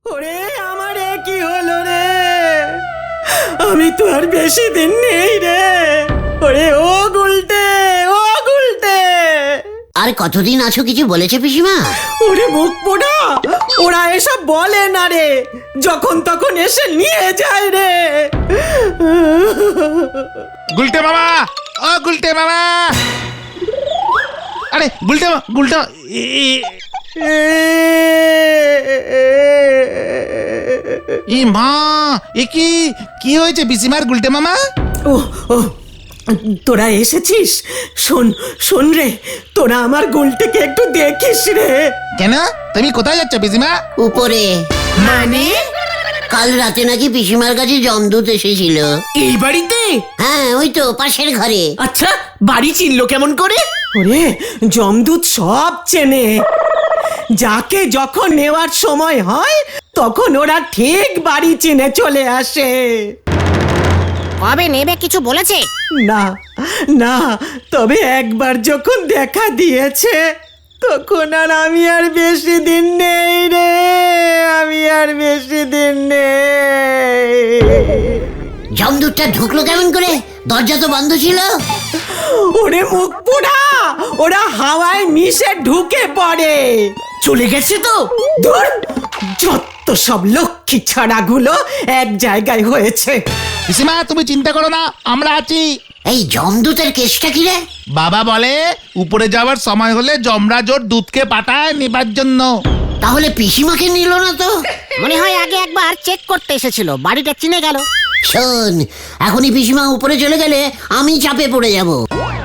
ওরে আমার কি হলো রে, আমি তো আর বেশি দিন নেই রে। ওরে ও গুলটে, ও গুলটে, আর কতদিন আছো কিছু বলেছে পিসিমা? ওরে মুখ পোড়া, ওরা এসব বলে না রে, যখন তখন এসে নিয়ে যায় রে। গুলটে মামা, ও গুলটে মামা, আরে গুলটে গুলটে এ মা, এ কি হয়েছে পিসিমার গুলটে মামা? ও ও তোরা এসেছিস? শোন শোন রে, তোরা আমার গুলটেকে একটু দেখিস রে। কেন, তুমি কোথায় যাচ্ছ পিসিমা? উপরে। মানে? কাল রাতে নাকি পিসিমার কাছে জমদূত এসেছিল। এই বাড়িতে? হ্যাঁ, ওই তো পাশের ঘরে। আচ্ছা, বাড়ি চিনলো কেমন করে? ওরে জমদূত সব চেনে, যাকে যখন নেওয়ার সময় হয় তখন ওরা ঠিক বাড়ি চিনে চলে আসে। কবে নেবে কিছু বলেছে? না না, তবে একবার যখন দেখা দিয়েছে তখন আর আমি আর বেশি দিন নেই রে, আমি আর বেশি দিন নেই। জমদূতটা ঢুকলো কেমন করে? দরজা তো বন্ধ ছিল। ওরে মুখ পোড়া, ওরা হাওয়ায় মিশে ঢুকে পড়ে। চলে গেছে তো? ধুর, যত সব লক্ষ্মী ছাড়াগুলো এক জায়গায় হয়েছে। পিসিমা তুমি চিন্তা করো না, আমরা আছি। এই জমদূতের কেসটা কি রে? বাবা বলে উপরে যাওয়ার সময় হলে যমরাজ ওর দুধকে পাঠায় নেবার জন্য। তাহলে পিসিমাকে নিল না তো? মনে হয় আগে একবার চেক করতে এসেছিল, বাড়িটা চিনে গেল। শোন, এখনই পিসিমা উপরে চলে গেলে আমি চাপে পড়ে যাব।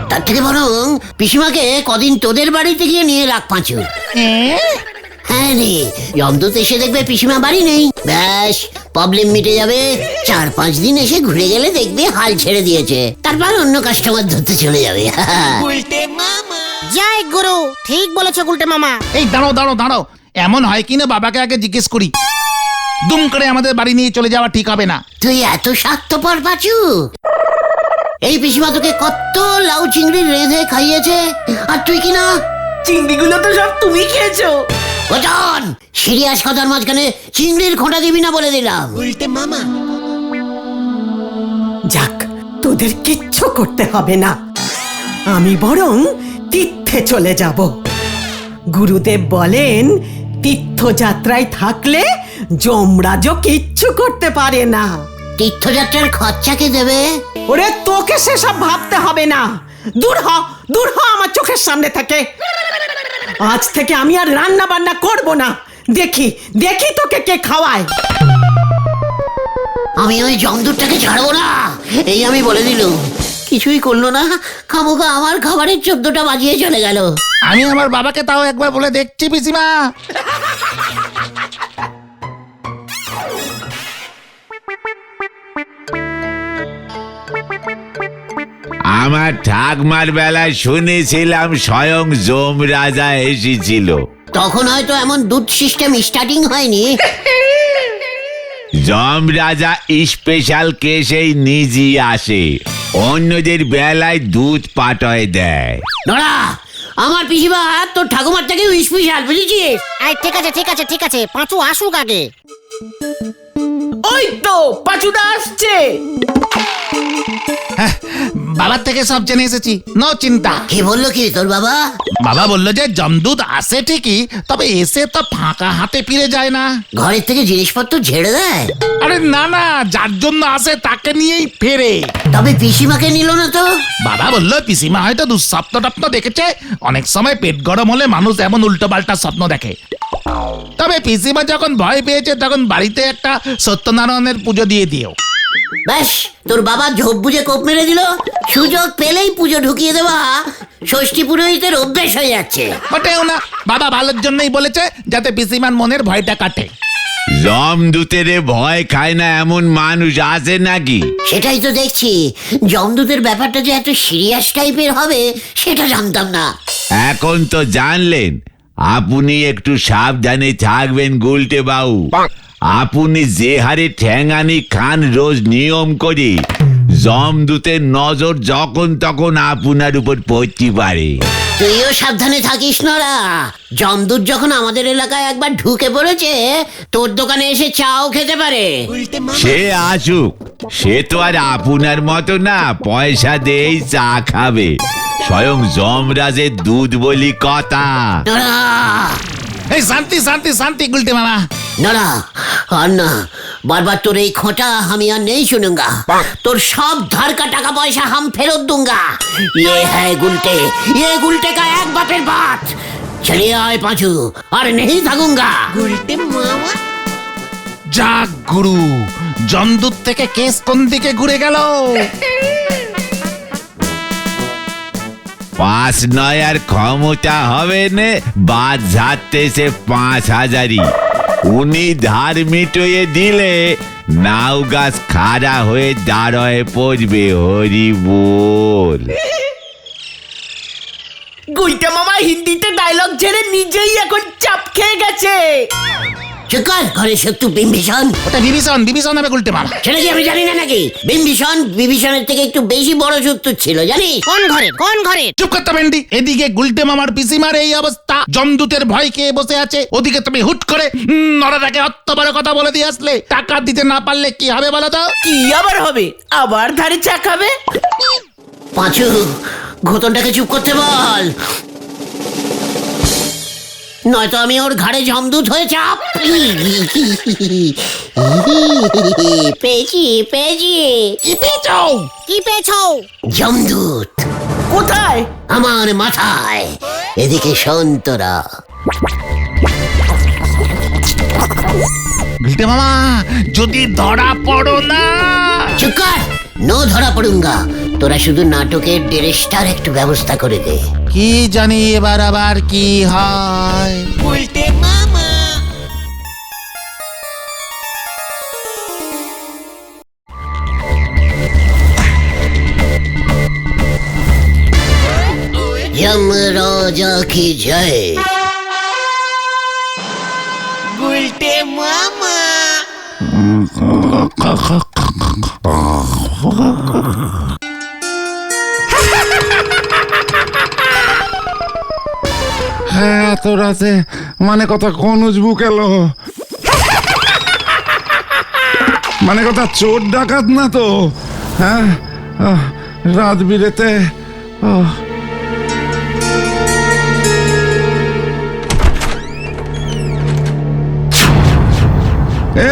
তার থেকে বরং পিসিমাকে কদিন তোদের বাড়িতে গিয়ে নিয়ে রাখ পাঁচু। হ্যাঁ রে, জমদূত এসে দেখবে পিসিমা বাড়ি নেই, ব্যাস প্রবলেম মিটে যাবে। 4-5 দিন এসে ঘুরে গেলে দেখবে হাল ছেড়ে দিয়েছে, তারপর অন্য কাস্টমার ধরতে চলে যাবে। জয় গুরু, ঠিক বলেছো গুলটে মামা। এই দাঁড়াও দাঁড়াও দাঁড়াও, এমন হয় কিনা বাবাকে আগে জিজ্ঞেস করি। দুম করে আমাদের বাড়ি নিয়ে চলে যাওয়া ঠিক হবে না। তুই এত স্বার্থপর পাচু? এই পিসিমা তোকে কত লাউ চিংড়ি রেঁধে খাইয়েছে, আর তুই কিনা? চিংড়িগুলো তো সব তুমি খেয়েছো। ওজন সিরিয়াস কথার মাঝখানে চিংড়ির খোঁটা দিবি না বলে দিলাম। যাক, তোদের কিচ্ছু করতে হবে না, আমি বরং তীর্থে চলে যাব। গুরুদেব বলেন তীর্থযাত্রায় থাকলে যমরাজও কিচ্ছু করতে পারে না। তীর্থযাত্রার খরচা কে দেবে? ওরে তোকে সেসব ভাবতে হবে না, দূর হ, দূর হ আমার চোখের সামনে থেকে। আজ থেকে আমি আর রান্না বান্না করব না, দেখি দেখি তোকে কে খাওয়ায়। আমি ওই জমদূতটাকে ছাড়বো না, এই আমি বলে দিলুম। কিছুই করলো না, খামোখা আমার খাবারের 14টা বাজিয়ে চলে গেল। আমি আমার বাবাকে তাও একবার বলে দেখছি পিসিমা। আমার ঠাকমার বেলায় শুনেছিলাম স্বয়ং যমরাজা এসেছিল। তখন হয়তো এমন দুধ সিস্টেম স্টার্টিং হয়নি। যমরাজা স্পেশাল কেসেই নিজেই আসে, অন্যদের বেলায় দুধ পাঠায় দেয়। নড়া, আমার পিসিমা তোর ঠাকুমার থেকে স্পেশাল, বুঝেছিস? এই ঠিক আছে ঠিক আছে ঠিক আছে, পাঁচু আসুক আগে। ওই তো পাচুদা আসছে। বাবার থেকে সব জেনে এসেছি, নো চিন্তা। কি বললো কি তোর বাবা? বাবা বললো যে জমদূত আসে ঠিকই, তবে এসে তো ফাঁকা হাতে ফিরে যায় না। ঘরের থেকে জিনিসপত্র ঝেড়ে দেয়? আরে না না, যার জন্য আসে তাকে নিয়েই ফেরে। তবে পিসিমাকে নিল না তো? বাবা বললো পিসিমা হয়তো দুঃস্বপ্ন টপ্ন দেখেছে, অনেক সময় পেট গরম হলে মানুষ এমন উল্টো পাল্টা স্বপ্ন দেখে। তবে পিসিমা যখন ভয় পেয়েছে তখন বাড়িতে একটা সত্যনারায়ণের পুজো দিয়ে দিও। ব্যাস, তোর বাবা ঝোপ বুঝে কোপ মেরে দিল। সুযোগ পেলেই পুজো ঢুকিয়ে দেওয়া ষষ্ঠী পুরোহিতের অভ্যেস হয়ে যাচ্ছে। মোটেও না, বাবা ভালোর জন্যই বলেছে, যাতে পিসিমার মনের ভয়টা কাটে। যমদূতের ভয় খায় না এমন মানুষ আছে নাকি? সেটাই তো দেখছি, জমদূতের ব্যাপারটা যে এত সিরিয়াস টাইপের হবে সেটা জানতাম না। এখন তো জানলেন, আপনি একটু সাবধানে থাকবেন গুলটে বাবু। আপনি যে হারে ঠ্যাঙানি খান রোজ নিয়ম করে, জমদূতের নজর যখন তখন আপনার উপর পড়তে পারে। তুইও সাবধানে থাকিস নরা। জমদূত যখন আমাদের এলাকায় একবার ঢুকে পড়েছে, তোর দোকানে এসে চাও খেতে পারে। সে আসুক, সে তো আর আপনার মতো না পয়সা দিয়েই চা খাবে। স্বয়ং যমরাজের দুধ বলি কথা। নরা, এই শান্তি শান্তি শান্তি গুলটে মামা। নরা, আর না, বারবার তোর এই খোঁটা আমি আর নেই শুনুঙ্গা। তোর সব ধার का টাকা পয়সা हम फेरत दूंगा। ये है गुलटे, ये गुलटे का एक बापेर बात। चलिए आए पांचू, और नहीं थाकूंगा। যাক গুরু, জমদূত থেকে কেস কোন দিকে ঘুরে গেল? 5 নয় আর ক্ষমতা হবে নে, বাদ ঝাড়তেছে 5000ই। উনি ধার মিটিয়ে দিলে নাও গাছ খাড়া হয়ে দাঁড়ায় পড়বে। হরি বল। গুলটা মামা হিন্দিতে ডায়লগ ঝেড়ে নিজেই এখন চাপ খেয়ে গেছে। চুকার ঘরে শত্রু বিম্বিষণ। ওটা বিভীষণ, বিভীষণ হবে গুলটে মামা। সেটা কি আমি জানি না নাকি? বিম্বিষণ বিভীষণের থেকে একটু বেশি বড় শত্রু ছিল, জানিস? কোন ঘরের কোন ঘরের? চুপ করতে ভেন্ডি। এদিকে গুলটে মামার পিসিমার এই অবস্থা, জমদূতের ভয় খেয়ে বসে আছে। ওদিকে তুমি হুট করে নরাটাকে অত বড় কথা বলে দিয়ে আসলে। টাকা দিতে না পারলে কি হবে বলো তো? কি আবার হবে? আবার ধারে চা খাবে? পাঁচু, ঘোতনটাকে চুপ করতে বল, নয়তো আমি ওর ঘাড়ে জমদূত হয়ে চাপ। পেয়েছি পেয়েছি। কি পেয়েছো? কি পেয়েছো? জমদূত কোথায়? আমার মাথায়। এদিকে সন্তরা। গুলটে মামা, যদি ধরা পড়ো না। চুপ কর, নো ধরা পড়ুঙ্গা। তোরা শুধু নাটকের ড্রেসটার একটু ব্যবস্থা করে দে। কি জানি এবার আবার কি হয়। উল্টে মামা। यमराजा की जय। উল্টে মামা। হ্যাঁ, এত রাতে মানে কথা কোন উজবুক এলো? মানে কথা চোর ডাকাত না তো? হ্যাঁ, রাত বিরেতে।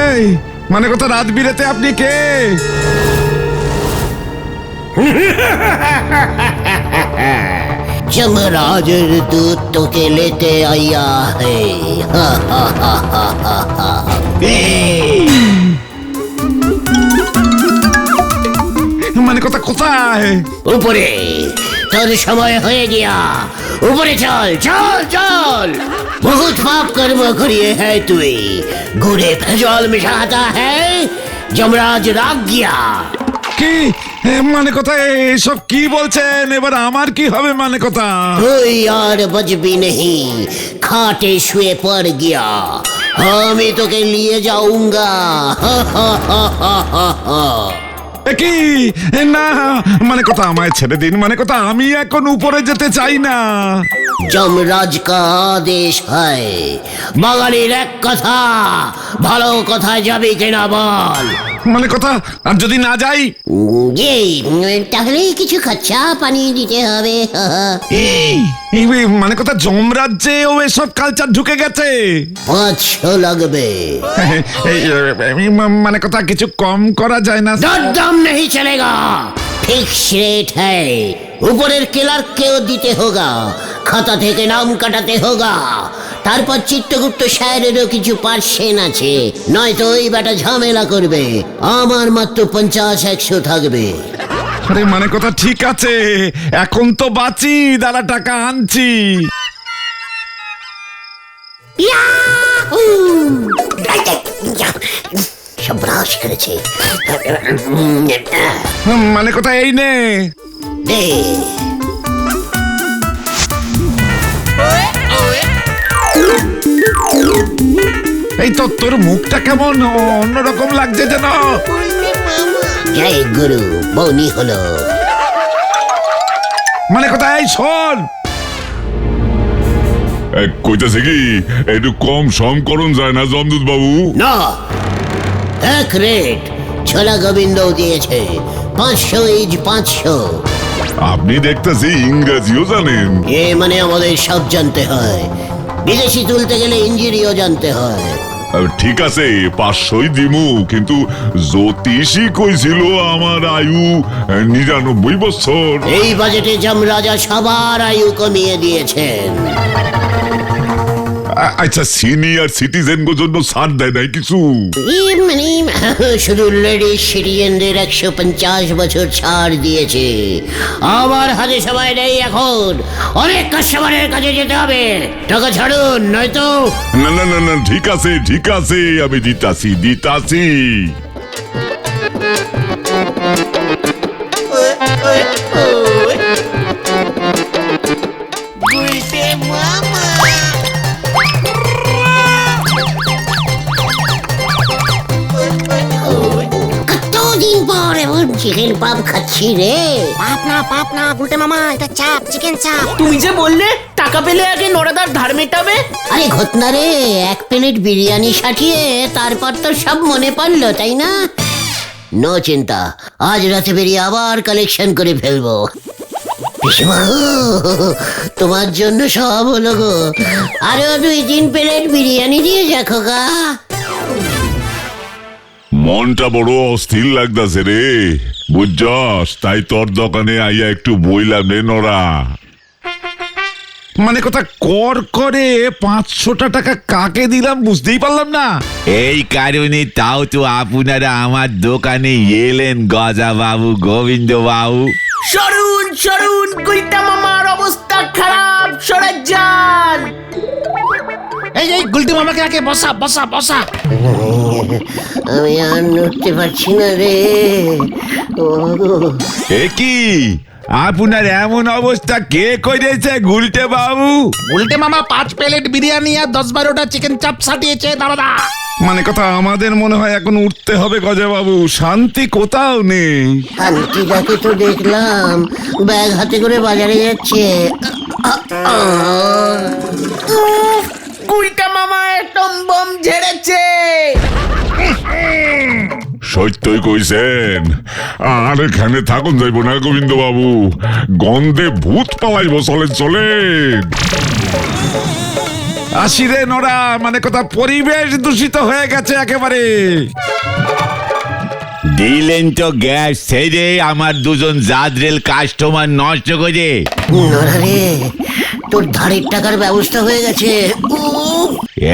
এই মানে কথা রাত বিরেতে আপনি কে? যমরাজের দূত তোকে लेते आया है। মানে কথা কোথায়? উপরে, তোর সময় হয়ে গিয়া। উপরে চল চল চল। বহুত পাপ कर्म करिए है তুই। गुड़े फजल मिशाता है, যমরাজ রাগ গিয়া। কি মানে কথা এসব কি বলছেন? এবার আমার কি হবে মানে কথা? তুই আর बचबी नहीं, खाटे শুয়ে পড় গিয়া। আমি তোকে নিয়ে যাऊंगा। কি না মানে কথা আমায় ছেড়ে দিন। মানে কথা আমি এখন উপরে যেতে চাই না। যমরাজ কা আদেশ হয়। বাঙালির এক কথা, ভালো কথায় যাবি কিনা বল। মানে কথা আর যদি না যাই? তাহলে কিছু খরচা পানি দিতে হবে। এই মানে কথা যমরাজ্যে ও এসব কালচার ঢুকে গেছে। 500 লাগবে। মানে কথা কিছু কম করা যায় না? दम नहीं चलेगा, फिक्स रेट है। উপরের ক্লার্ককেও দিতে হোগা, খাতা থেকে নাম কাটাতে হোগা। তারপর চিত্রগুপ্ত সাহেবেরও কিছু পার্সেন্ট আছে, নয়তো ওই বেটা ঝামেলা করবে। আমার মাত্র 50-100 থাকবে। আরে মানে কথা ঠিক আছে, এখন তো বাঁচি, দাঁড়া টাকা আনছি। সর্বনাশ করেছে। মানে কথা এই নে। দে। এই তো তোর মুখটা কেমন অন্যরকম লাগছে যেন। জয় গুরু, বৌনি হলো। মানে কথা, এই শোন, কইতাছে কি একটু কম সম করুন যায় না জমদূত বাবু? না, এক রেট ছোলা গোবিন্দ দিয়েছে, 500 ইজ 500। আপনি দেখতেছি ইংরেজিও জানেন। এ মানে আমাদের সব জানতে হয়, বিদেশি তুলতে গেলে ইঞ্জিনিও জানতে হয়। ঠিক আছে 500ই দিমু, কিন্তু জ্যোতিষী কইছিল আমার আয়ু 99 বছর। এই বাজেটে যমরাজা সবার আয়ু কমিয়ে দিয়েছেন। আচ্ছা সিনিয়র সিটিজেন গো জন্য ছাড় দেয় নাই কিছু? মানে শুধু লেডিস সিটিজেনদের 150 বছর ছাড় দিয়েছে। আমার হাতে সময় নেই এখন, অনেক কাস্টমারের কাছে যেতে হবে। টাকা ছাড়ুন, নয়তো। না না না না, ঠিক আছে আমি দিতাছি। কতদিন পর এমন চিকেন পাপ খাচ্ছি রে। পাপ না গুলটে মামা, এটা চাপ, চিকেন চাপ। তুমি যে বললে টাকা পেলে আগে নড়াদার ধার মেটাবে। আরে ঘটনা রে, 1 প্লেট বিরিয়ানি সাটিয়ে তারপর তো সব মনে পড়লো, তাই না? নো চিন্তা, আজ রাতে বেরিয়ে আবার কালেকশন করে ফেলবো। পিসিমা, তোমার জন্য সব হলো গো। আরো 2-3 প্লেট বিরিয়ানি দিয়ে যাকো গা। মনটা বড় অস্থির লাগতাছে রে, বুঝছস? তাই তোর দোকানে আইয়া একটু বইলাম রে নরা। মানে কথা, কর করে 500টা টাকা কাকে দিলাম বুঝতেই পারলাম না। এই কারণে তাও তো আপনারা আমার দোকানে এলেন গজা বাবু, গোবিন্দ বাবু। সরুন গুলটা মামার অবস্থা খারাপ, সরে যান। এই গুলটি মামাকে আগে বসা। আমি আর নড়তে পারছি না রে। এ কি আপনার এমন অবস্থা কে করেছে গুলটে বাবু? গুলটে মামা 5 প্লেট বিরিয়ানি আর 10-12টা চিকেন চাপ সাটিয়েছে দাদা। মানে কথা, আমাদের মনে হয় এখন উঠতে হবে গজা বাবু, শান্তি কোথাও নেই। শান্তিটাকে তো দেখলাম ব্যাগ হাতে করে বাজারে যাচ্ছে। গুলটা মামা একদম বম ঝেড়েছে। সত্যই কইছেন, আর এখানে থাকুন যাইব না গোবিন্দ বাবু, গন্ধে ভূত পালাইব। চলেন। আসি রে নরা, মানে কথা, পরিবেশ দূষিত হয়ে গেছে একেবারে। দিলেন তো গ্যাস ছেড়ে আমার দুজন জাদরেল কাস্টমার নষ্ট করে। নরারে, তোর ধারের টাকার ব্যবস্থা হয়ে গেছে।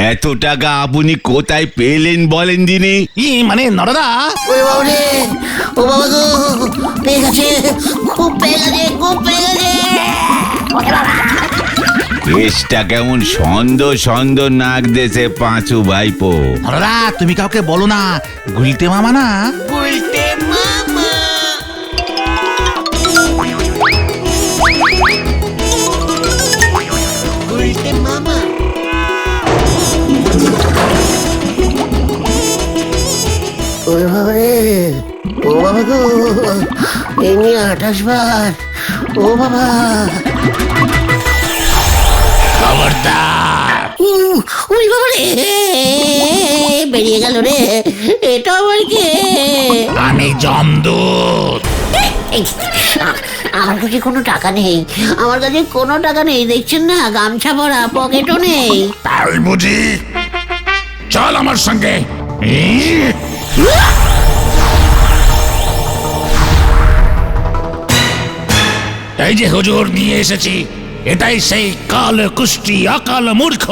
এত টাকা আপনি কোথায় পেলেন বলেন দিনি? মানে নরদা, ওরে বাবা রে, ও বাবা গো, পেয়ে গেছে, খুব পেয়ে গেছে। কেসটা কেমন সন্দ নাক দেশে পাঁচু ভাইপো। নরদা তুমি কাউকে বলো না, গুলটে মামা না। গুলটে মামা ওরে বাবা রে, ও বাবা গো, এই নিয়ে 28 বার। ও বাবা, খবরদার। ওরে বাবা রে, বেরিয়ে গেল রে। এটা আবার কে? আমি জমদূত। আমার কাছে কোনো টাকা নেই, দেখছেন না, গামছা পরা, পকেটও নেই। তাই বুঝি? চল আমার সঙ্গে। এই যে হুজুর নিয়ে এসেছি, এটাই সেই কাল কুষ্টি অকাল মূর্খ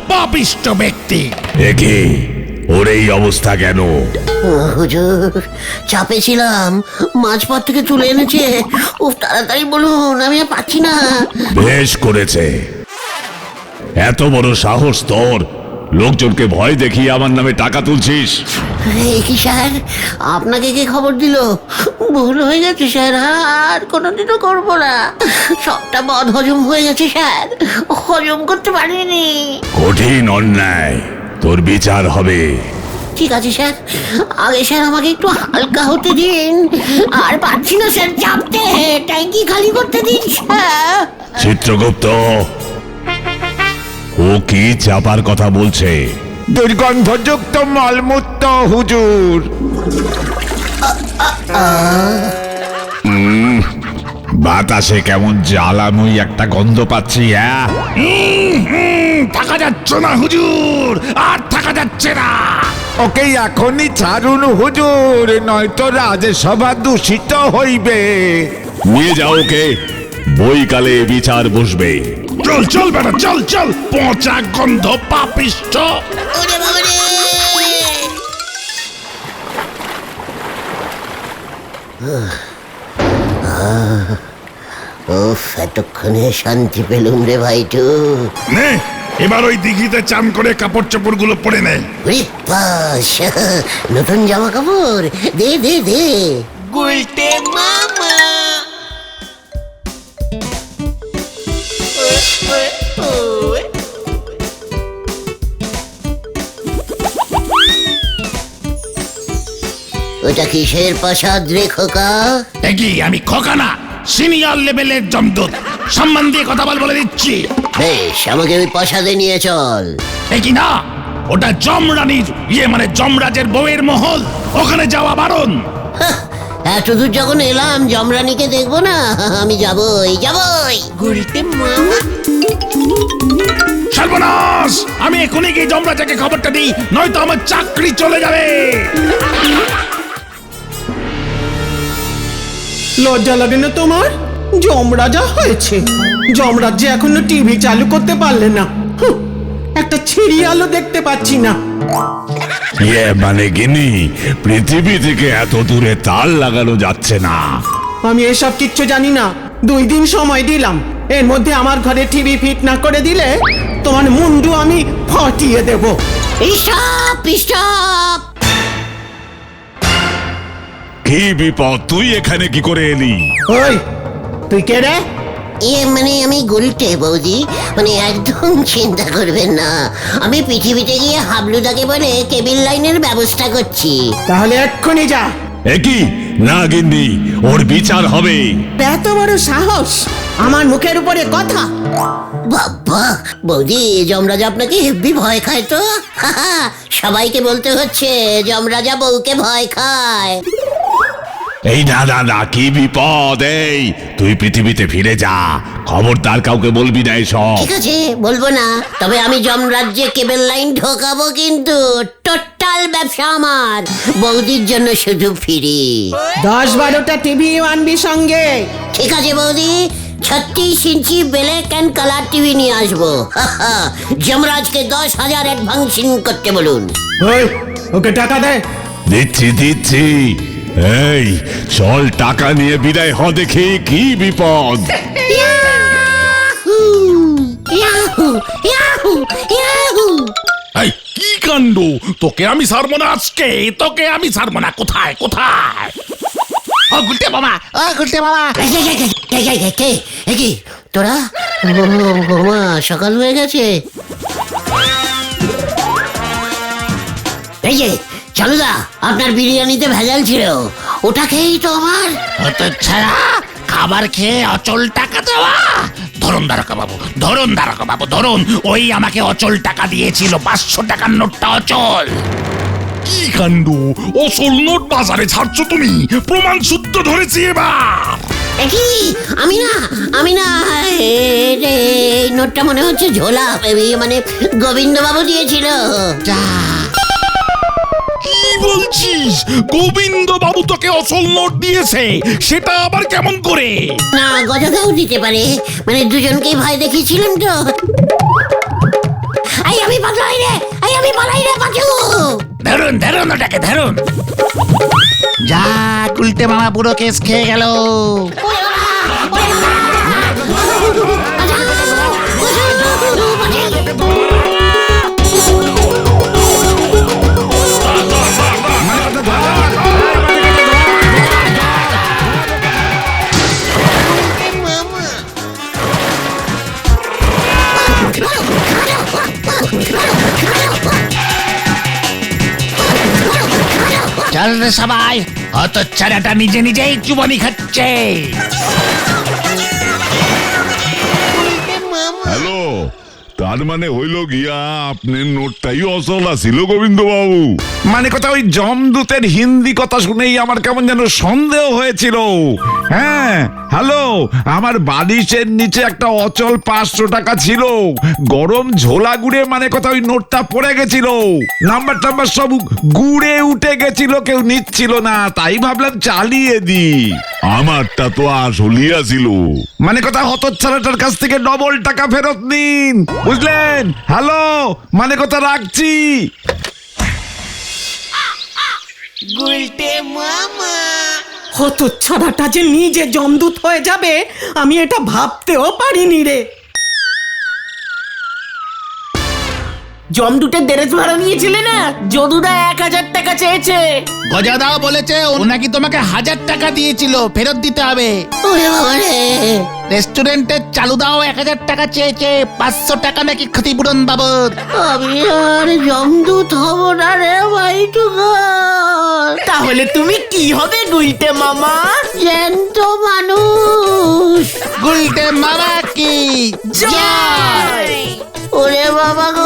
পাপিষ্ট ব্যক্তি। একে ওর এই অবস্থা কেন? হুজুর, চাপে ছিলাম, মাঝপথ থেকে তুলে এনেছে। তাড়াতাড়ি বলুন, আমি আর পাচ্ছি না। বেশ করেছে, এত বড় সাহস তোর, লোকজনকে ভয় দেখিয়ে আমার নামে টাকা তুলছিস। কি স্যার, আপনাকে কে খবর দিল? ভুল হয়ে গেছে স্যার, আর কোনোদিনও করবো না। সবটা বদ হজম হয়ে গেছে স্যার, হজম করতে পারিনি। কঠিন অন্যায় তোর বিচার হবে। ঠিক আছে স্যার, আগে স্যার আমাকে একটু হালকা হতে দিন। আর পারছি না স্যার চাপতে, ট্যাঙ্কি খালি করতে দিন স্যার। চিত্রগুপ্ত, ও কি চাপার কথা বলছে? দুর্গন্ধযুক্ত মলমূত্র হুজুর। বাতাসে কেমন জ্বালানোই একটা গন্ধ পাচ্ছি। হ্যাঁ, থাকা যাচ্ছে না হুজুর, আর থাকা যাচ্ছে না। ওকে এখনই ছাড়ুন হুজুর, নয়তো রাজসভা দূষিত হইবে। নিয়ে যাও ওকে, বইকালে বিচার বসবে। চল চল বেটা, চল চল, পচা গন্ধ পাপিষ্ঠ। ওরে বাবা রে! উফ, এতক্ষণে শান্তি পেলুম রে ভাইটু। নে, এবার ওই দিঘিতে চান করে কাপড় চোপড় গুলো পরে নে। ওরে বাস, নতুন জামা কাপড় দে দে দে। গুলটে মামা। ওটা কিসের প্রাসাদ রে খোকা? দেখি আমি খোকা না, সিনিয়র লেভেলের জমদূত, সম্মান দিয়ে কথা বলে দিচ্ছি। বেশ, আমাকে ওই প্রাসাদে নিয়ে চল। দেখি না, ওটা যমরানীর মানে যমরাজের বউয়ের মহল, ওখানে যাওয়া বারণ। হাহ, এত দূর যখন এলাম, যমরানীকে দেখবো না? আমি যাবই যাবই। গুলটে মামা। সর্বনাশ, আমি এখনই গিয়ে যমরাজাকে খবরটা দিই, নয়তো আমার চাকরি চলে যাবে। লজ্জা লাগে না তোমার? যমরাজা হয়েছে, যমরাজ্যে এখনো টিভি চালু করতে পারলে না। হুঁ, একটা সিরিয়ালও দেখতে পাচ্ছি না। মানে গিনি, পৃথিবী থেকে এত দূরে তার লাগানো যাচ্ছে না। আমি এসব কিচ্ছু জানি না। 2 দিন সময় দিলাম, এর মধ্যে আমার ঘরে টিভি ফিট না করে দিলে তোমার মুন্ডু আমি ফাটিয়ে দেব। Stop stop! কি বিপদ, তুই এখানে কি করে এলি? ওই, তুই কে রে? মানে আমি গুলটে বৌদি, মানে একদম চিন্তা করবেন না। আমি পৃথিবীতে গিয়ে হাবলুদাকে বলে কেবিল লাইনের ব্যবস্থা করছি। তাহলে এক্ষুনি যা। একই না গিন্নি, ওর বিচার হবে। এত বড় সাহস, আমার মুখের উপরে কথা! বাবা, বৌদি, যমরাজা আপনাকে হেব্বি ভয় খায় তো? হাহা, সবাইকে বলতে হচ্ছে যমরাজা বউকে ভয় খায়। এই না না না, কি বিপদ! এই তুই পৃথিবীতে ফিরে যা, খবরদার কাউকে বলবি না এসব। ঠিক আছে, বলবো না। তবে আমি যমরাজ্যে কেবল লাইন ঢোকাবো কিন্তু। টোটাল ব্যবসা আমার, বৌদির জন্য শুধু ফিরি। 10-12টা টিভি আনবি সঙ্গে। ঠিক আছে বৌদি, 36 ইঞ্চি ব্ল্যাক অ্যান্ড কালার টিভি নিয়ে আসবো। হাহা, যমরাজকে 10,000 অ্যাডভান্সিং করতে বলুন। ওই, ওকে টাকা দে। দিচ্ছি দিচ্ছি। এই চল, টাকা নিয়ে বিদায় হ দেখি, কি বিপদ। Yahoo, Yahoo, Yahoo, Yahoo. এই কি কাণ্ড, তোকে আমি ছাড়বো না আজকে, তোকে আমি ছাড়বো না। কোথায় কোথায়? ও গুলটে মামা, ও গুলটে মামা। কে? এ কি তোরা? মা, সকাল হয়ে গেছে। এই যে চালুদা, আপনার বিরিয়ানিতে ভেজাল ছিল, ওটা খেয়েই তো আমার। তো ছাড়া খাবার খেয়ে অচল টাকা দেওয়া? ধরুন দ্বারকা বাবু, ধরুন দ্বারকা বাবু, ধরুন। ওই আমাকে অচল টাকা দিয়েছিল, 500 টাকার নোটটা অচল। কি কাণ্ড, অচল নোট বাজারে ছাড়ছো তুমি? প্রমাণ সূত্র ধরেছি এবার। কি? আমি না, এই নোটটা মনে হচ্ছে ঝোলা, মানে গোবিন্দ বাবু দিয়েছিল। যা, কি বলছিস? গোবিন্দ বাবু তোকে অচল নোট দিয়েছে? সেটা আবার কেমন করে? না, গজাদাও দিতে পারে, মানে দুজনকেই ভয় দেখিয়েছিলেন তো। আমি পালাই রে পাচু। ধরুন ধরুন, ওটাকে ধরুন। যা, উল্টে মামা পুরো কেস খেয়ে গেল। Come on! আরে সবাই হতচ্ছাড়াটা নিজে নিজেই চুবানি খাচ্ছে। হ্যালো, তার মানে হইল গিয়া আপনার নোটটাই অচল আছিল গোবিন্দ বাবু। মানে কথা ওই জমদূতের হিন্দি কথা শুনেই আমার কেমন যেন সন্দেহ হয়েছিল। হ্যাঁ, হ্যালো, আমার বালিশের নিচে একটা অচল 500 টাকা ছিল, গরম ঝোলা গুড়ে মানে কথা ওই নোটটা পড়ে গেছিল, নাম্বার টাম্বার সব গুড়ে উঠে গেছিল, কেউ নিচ্ছিল না, তাই ভাবলাম চালিয়ে দি। আমারটা তো আসলই আছিল। মানে কথা হতচ্ছাড়াটার কাছ থেকে ডবল টাকা ফেরত নিন, বুঝলেন? হ্যালো, মানে কথা রাখছি। হতচ্ছাড়াটা যে নিজে জমদূত হয়ে যাবে আমি এটা ভাবতেও পারিনি রে। জমদুটের দেরেজ ভাড়া নিয়েছিলে না, যদুদা 1000 টাকা চেয়েছে। গজাদাও বলেছে ও নাকি তোমাকে 1000 টাকা দিয়েছিল, ফেরত দিতে হবে। ওরে বাবা রে, রেস্টুরেন্টের চালুদাও 1000 টাকা চেয়েছে, 500 টাকা নাকি ক্ষতিপূরণ বাবদ। আমি আর জমদূত হব না রে ভাইটুকু। তাহলে তুমি কি হবে গুলটে মামা? জ্যান্ত মানুষ। গুলটে মামা কি জয়! ওরে বাবা গো,